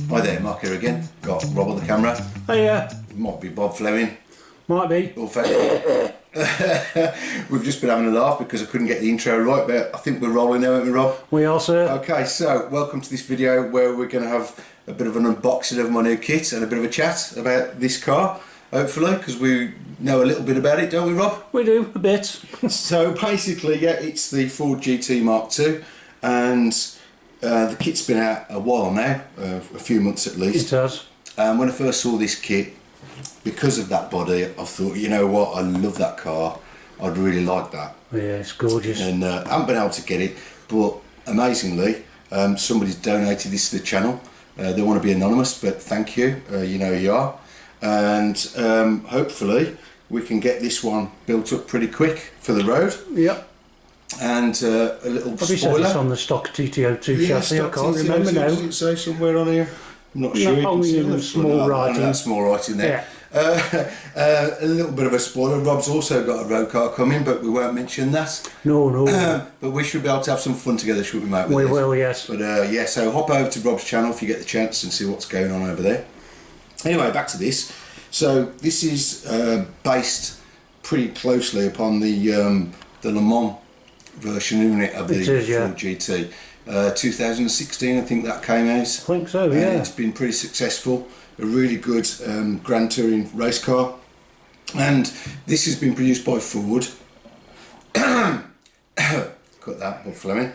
Hi there, Mark here again. Got Rob on the camera. Hey, yeah. Might be Bob Fleming. Might be. Or we've just been having a laugh because I couldn't get the intro right, but I think we're rolling now, aren't we, Rob? We are, sir. Okay, so welcome to this video where we're going to have a bit of an unboxing of my new kit and a bit of a chat about this car, hopefully, because we know a little bit about it, don't we, Rob? We do, a bit. So basically, yeah, it's the Ford GT Mark II, and the kit's been out a while now, a few months at least. It has. And when I first saw this kit, because of that body, I thought, you know what, I love that car, I'd really like that. Yeah, it's gorgeous. And I haven't been able to get it, but amazingly, somebody's donated this to the channel. They want to be anonymous, but thank you, you know who you are. And hopefully we can get this one built up pretty quick for the road. Yep. And a little Probably spoiler. says it's on the stock TT-02 chassis, I can't remember now. Does it say somewhere on here? I'm not sure. Only in small writing. That's small writing there. Yeah. A little bit of a spoiler. Rob's also got a road car coming, but we won't mention that. No. But we should be able to have some fun together, should we, mate? We will, yes. But yeah, so hop over to Rob's channel if you get the chance and see what's going on over there. Anyway, back to this. So this is based pretty closely upon the Le Mans version, isn't it, of the Ford GT. 2016, I think that came out. I think so, yeah. It's been pretty successful. A really good Grand Touring race car. And this has been produced by Ford. Cut that, Bob Fleming.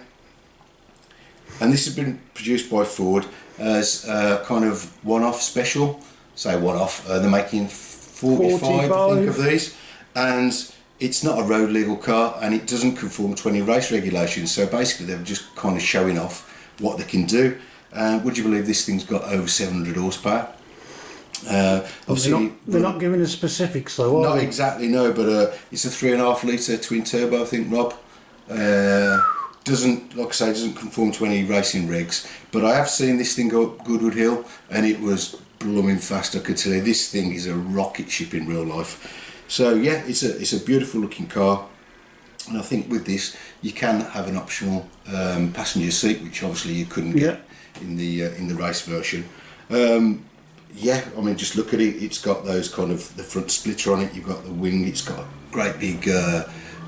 And this has been produced by Ford as a kind of one-off special. Say one-off. They're making 45, I think, of these. And it's not a road legal car, and it doesn't conform to any race regulations. So basically they're just kind of showing off what they can do. Would you believe this thing's got over 700 horsepower? Obviously they're not giving us specifics though, are they? Not exactly, no, but it's a 3.5 litre twin turbo, I think, Rob. Doesn't, like I say, doesn't conform to any racing regs, but I have seen this thing go up Goodwood Hill and it was blooming fast. I could tell you this thing is a rocket ship in real life. So yeah, it's a beautiful looking car, and I think with this you can have an optional passenger seat, which obviously you couldn't get in the race version. Yeah, I mean, just look at it. It's got those kind of the front splitter on it. You've got the wing. It's got great big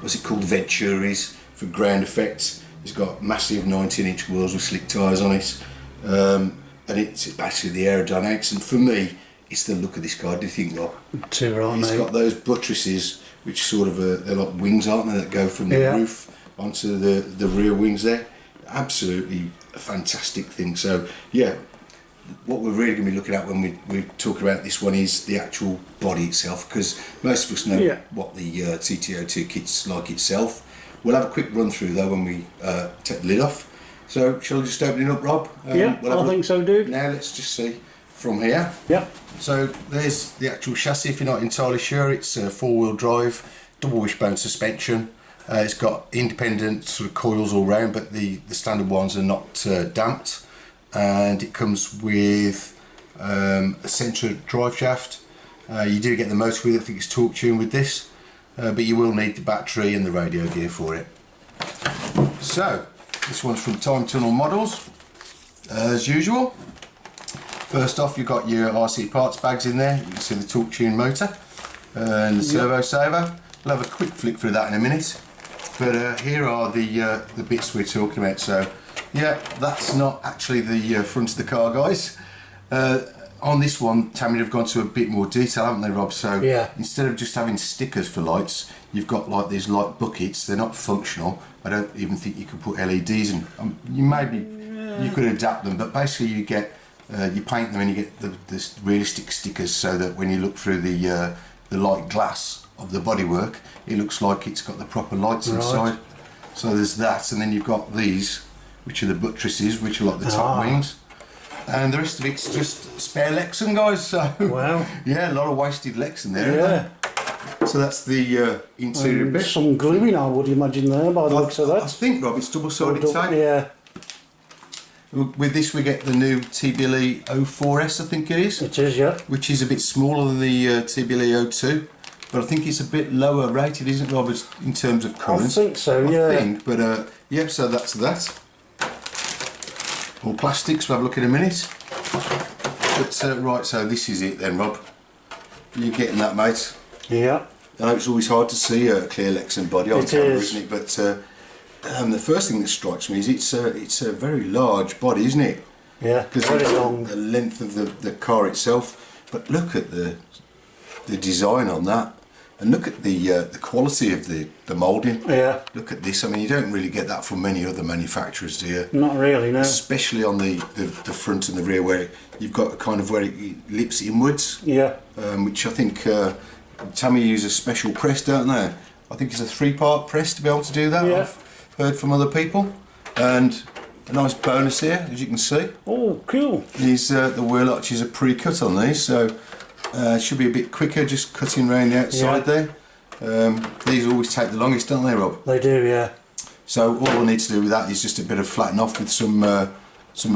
what's it called, Venturis for ground effects. It's got massive 19-inch wheels with slick tyres on it, and it's basically the aerodynamics. And for me, it's the look of this car. Do you think, Rob? Too right, It's got those buttresses, which sort of they're like wings, aren't they, that go from the roof onto the rear wings there. Absolutely a fantastic thing. So yeah, what we're really going to be looking at when we talk about this one is the actual body itself, because most of us know what the TT-02 kit's like itself. We'll have a quick run through though when we take the lid off. So shall I just open it up, Rob? Yeah, I think so, dude. Now let's just see from here. Yeah. So there's the actual chassis. If you're not entirely sure, it's a 4-wheel drive, double wishbone suspension. It's got independent sort of coils all round, but the standard ones are not damped. And it comes with a centre drive shaft. You do get the motor with it. I think it's torque tuned with this, but you will need the battery and the radio gear for it. So this one's from Time Tunnel Models, as usual. First off, you've got your RC parts bags in there. You can see the torque tuned motor and the servo saver. We'll have a quick flick through that in a minute. But here are the bits we're talking about. So yeah, that's not actually the front of the car, guys. On this one, Tamiya have gone to a bit more detail, haven't they, Rob? So instead of just having stickers for lights, you've got like these light buckets. They're not functional. I don't even think you could put LEDs in. You could adapt them, but basically you get you paint them and you get the realistic stickers, so that when you look through the light glass of the bodywork, it looks like it's got the proper lights inside. So there's that, and then you've got these, which are the buttresses, which are like the top wings, and the rest of it's just spare Lexan, guys. So wow, yeah, a lot of wasted Lexan there. So that's the interior bit. Some gluing, I would imagine there, by the looks of that. I think, Rob, it's double-sided tape. Yeah. With this we get the new TBLE 04S, I think it is. It is, yeah. Which is a bit smaller than the TBLE 02, but I think it's a bit lower rated, isn't it, Robert, in terms of current? I think so, yeah. I think, but yeah, so that's that. All plastics, we'll have a look in a minute. But right, so this is it then, Rob. You're getting that, mate. Yeah. I know it's always hard to see a clear Lexan body on camera, isn't it? But the first thing that strikes me is it's a very large body, isn't it? Yeah, very long. The length of the car itself. But look at the design on that, and look at the quality of the moulding. Yeah. Look at this. I mean, you don't really get that from many other manufacturers, do you? Not really, no. Especially on the front and the rear, where you've got kind of where it lips inwards. Yeah. Which I think Tamiya use a special press, don't they? I think it's a 3-part press to be able to do that. Yeah. I've heard from other people. And a nice bonus here, as you can see. Oh, cool. These the wheel arches are pre-cut on these, so it should be a bit quicker just cutting around the outside there. These always take the longest, don't they, Rob? They do, yeah. So all I need to do with that is just a bit of flatten off with some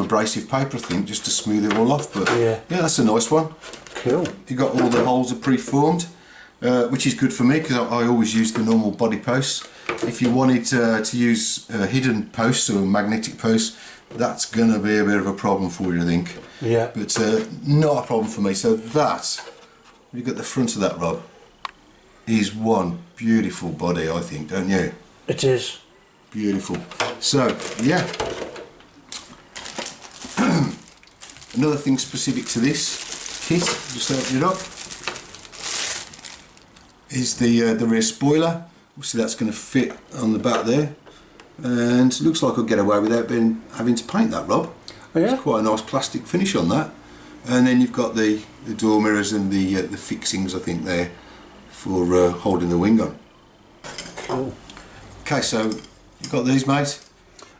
abrasive paper, I think, just to smooth it all off. But yeah, that's a nice one. Cool. You got all the holes are pre-formed, which is good for me because I always use the normal body posts. If you wanted to use hidden posts or magnetic posts, that's gonna be a bit of a problem for you, I think. Yeah. But not a problem for me. So that, you got the front of that, Rob, is one beautiful body, I think, don't you? It is. Beautiful. So yeah. Another thing specific to this kit, just open it up, is the rear spoiler. Obviously that's going to fit on the back there, and it looks like I'll get away without having to paint that, Rob. Oh, yeah? It's quite a nice plastic finish on that. And then you've got the door mirrors and the fixings, I think, there for holding the wing on. Cool. Okay, so you've got these, mate.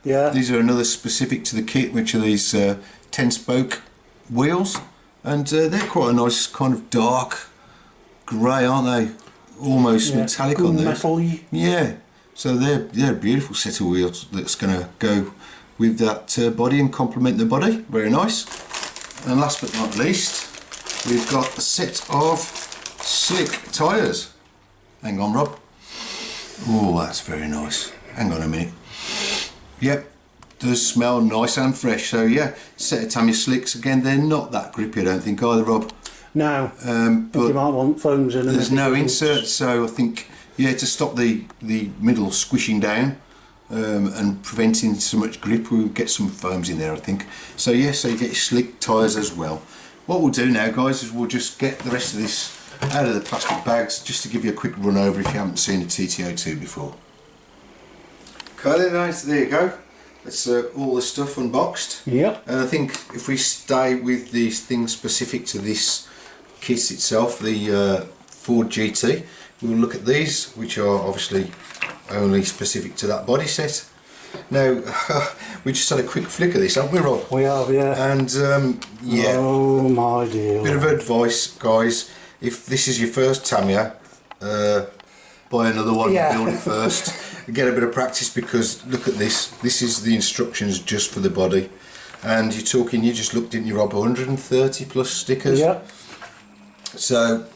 Yeah. These are another specific to the kit, which are these 10-spoke wheels, and they're quite a nice kind of dark grey, aren't they? Almost metallic on these. Metal-y. Yeah. So they're a beautiful set of wheels that's going to go with that body and complement the body. Very nice. And last but not least, we've got a set of slick tyres. Hang on, Rob. Oh, that's very nice. Hang on a minute. Yep, does smell nice and fresh. So yeah, set of Tamiya slicks. Again, they're not that grippy, I don't think, either, Rob. No, but you might want foams in them. There's no insert, so I think, yeah, to stop the middle squishing down and preventing so much grip, we'll get some foams in there, I think. So yeah, so you get your slick tyres as well. What we'll do now, guys, is we'll just get the rest of this out of the plastic bags, just to give you a quick run over if you haven't seen a TT-02 before. Okay then, guys, there you go. That's all the stuff unboxed. Yep. And I think if we stay with these things specific to this kit itself, the Ford GT, we'll look at these, which are obviously only specific to that body set. Now, we just had a quick flick of this, haven't we, Rob? We have, yeah. And yeah. Oh my dear. Bit of advice, guys. If this is your first Tamiya, buy another one and build it first. Get a bit of practice, because look at this. This is the instructions just for the body. And you're talking, you just looked, didn't you, Rob, 130 plus stickers? Yeah. So,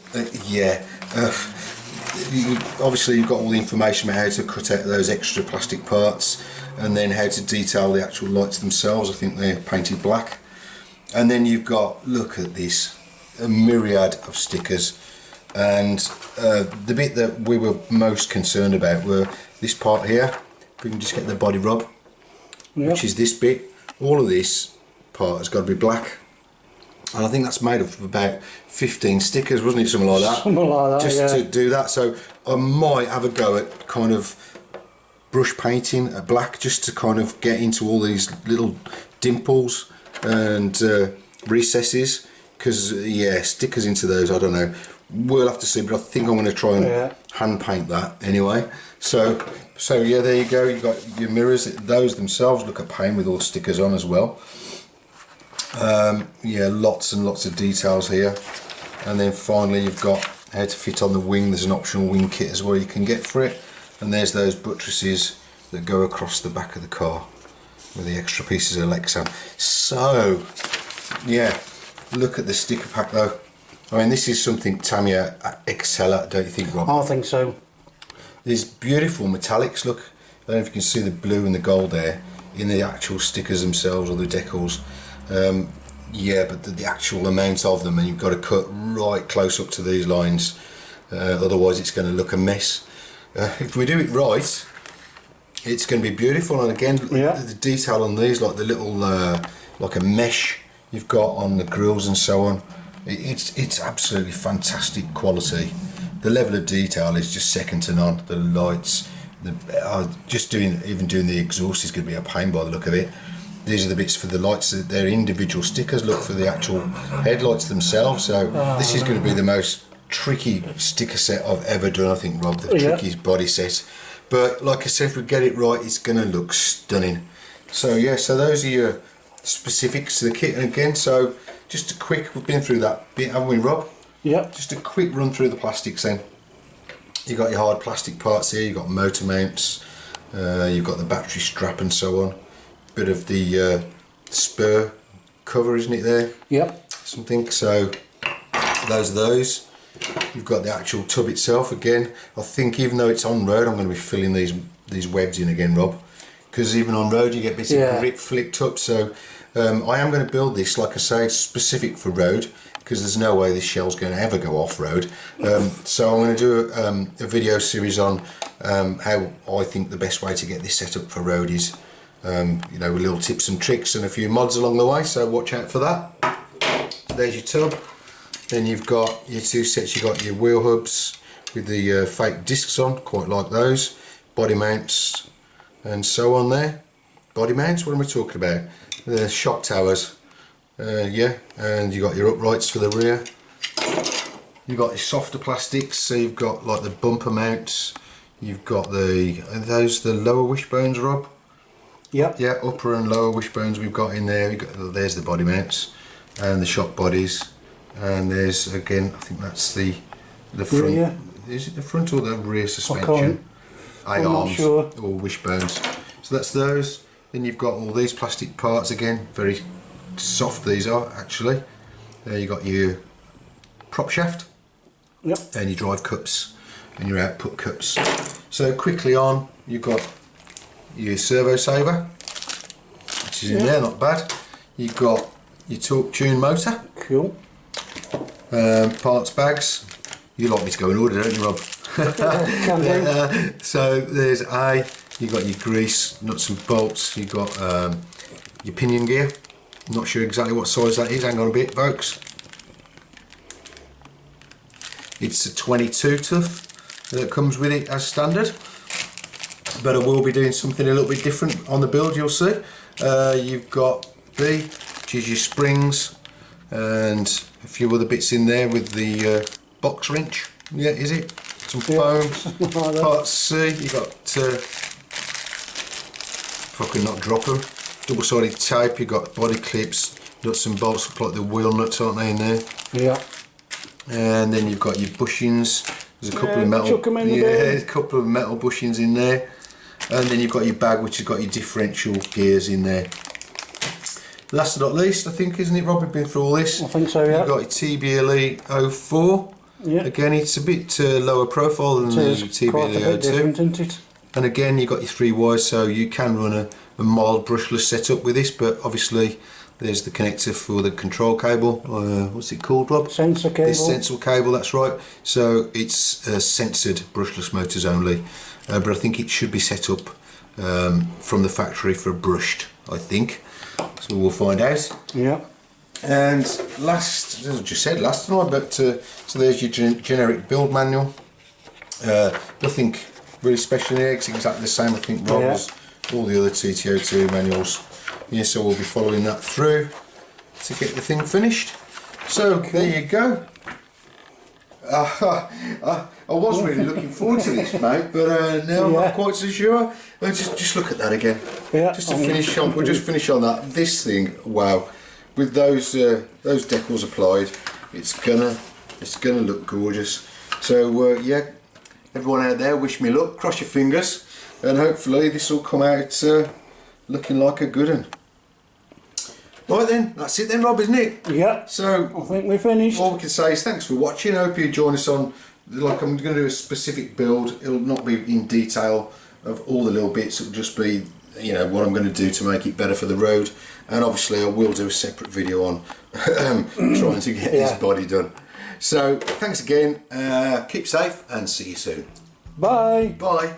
obviously you've got all the information about how to cut out those extra plastic parts, and then how to detail the actual lights themselves. I think they're painted black. And then you've got, look at this, a myriad of stickers. And the bit that we were most concerned about were this part here. If we can just get the body, Rob, which is this bit. All of this part has got to be black. And I think that's made of about 15 stickers, wasn't it? Something like that. Something like that, just to do that. So I might have a go at kind of brush painting a black, just to kind of get into all these little dimples and recesses. Because yeah, stickers into those, I don't know. We'll have to see, but I think I'm going to try and hand paint that anyway. So yeah, there you go. You got your mirrors. Those themselves look a pain with all stickers on as well. Yeah, lots and lots of details here. And then finally, you've got how to fit on the wing. There's an optional wing kit as well you can get for it. And there's those buttresses that go across the back of the car with the extra pieces of Lexan. So yeah, look at the sticker pack though. I mean, this is something Tamiya excel at, don't you think, Rob? I think so. These beautiful metallics, look. I don't know if you can see the blue and the gold there in the actual stickers themselves, or the decals. Yeah, but the actual amount of them, and you've got to cut right close up to these lines, otherwise it's going to look a mess. If we do it right, it's going to be beautiful. And again, the detail on these, like the little like a mesh you've got on the grills and so on, it's absolutely fantastic quality. The level of detail is just second to none. The lights, even doing the exhaust is going to be a pain by the look of it. These are the bits for the lights, they're individual stickers. Look for the actual headlights themselves. So this is going to be the most tricky sticker set I've ever done, I think, Rob, the trickiest body set. But like I said, if we get it right, it's going to look stunning. So yeah, so those are your specifics to the kit. And again, so just a quick, we've been through that bit, haven't we, Rob? Yep. Just a quick run through the plastics then. You've got your hard plastic parts here, you've got motor mounts, you've got the battery strap and so on. Bit of the spur cover, isn't it there? Yep. Something, so those. You've got the actual tub itself. Again, I think even though it's on road, I'm going to be filling these webs in again, Rob, because even on road you get bits of grip flicked up. So I am going to build this, like I say, specific for road, because there's no way this shell's going to ever go off-road. So I'm going to do a video series on how I think the best way to get this set up for road is, you know, with little tips and tricks and a few mods along the way, so watch out for that. There's your tub. Then you've got your two sets, you've got your wheel hubs with the fake discs on, quite like those. Body mounts and so on there. Body mounts, what am I talking about? The shock towers. Yeah, and you've got your uprights for the rear. You've got your softer plastics, so you've got like the bumper mounts. You've got the lower wishbones, Rob? Yep. Yeah, upper and lower wishbones we've got in there. There's the body mounts and the shock bodies. And there's, again, I think that's the front. Rear. Is it the front or the rear suspension? I'm not sure. Or wishbones. So that's those. Then you've got all these plastic parts again. Very soft these are, actually. There you got your prop shaft. Yep. And your drive cups and your output cups. So quickly on, you've got your servo saver, which is in there, not bad. You've got your torque tune motor. Cool. Parts bags. You like me to go in order, don't you, Rob? Can do. So there's you've got your grease, nuts and bolts, you've got your pinion gear. I'm not sure exactly what size that is, hang on a bit folks. It's a 22 tooth that comes with it as standard, but I will be doing something a little bit different on the build, you'll see. You've got which is your springs, and a few other bits in there with the box wrench. Yeah, is it? Some foam, like part C. You got if I can not drop them, double-sided tape. You got body clips, nuts and bolts, look like the wheel nuts, aren't they, in there? Yeah. And then you've got your bushings. There's a couple of metal. A couple of metal bushings in there. And then you've got your bag, which has got your differential gears in there. Last but not least, I think, isn't it, Rob? We've been through all this. I think so, yeah. You've got your TBLE-04. Yeah. Again, it's a bit lower profile than the TBLE-02. Isn't it? And again, you've got your 3 wires, so you can run a mild brushless setup with this, but obviously there's the connector for the control cable. What's it called, Rob? Sensor cable. This sensor cable, that's right. So it's censored brushless motors only, but I think it should be set up from the factory for brushed, I think. So we'll find out. Yeah. And last, as I just said last time, but so there's your generic build manual. Nothing really special here, it's exactly the same, I think, Rob, as all the other TT-02 manuals. Yeah, so we'll be following that through to get the thing finished. So there you go. I was really looking forward to this, mate, but now I'm not quite so sure. Just look at that again. Yeah. Just to finish on, we'll just finish on that. This thing, wow, with those decals applied, it's gonna look gorgeous. So yeah, everyone out there, wish me luck. Cross your fingers, and hopefully this will come out looking like a good one. Right then, that's it then, Rob, isn't it? Yeah. So I think we're finished. All we can say is thanks for watching. I hope you join us on, like, I'm going to do a specific build. It'll not be in detail of all the little bits. It'll just be you know, what I'm going to do to make it better for the road, and obviously I will do a separate video on trying to get this body done. So thanks again, keep safe and see you soon. Bye. Bye.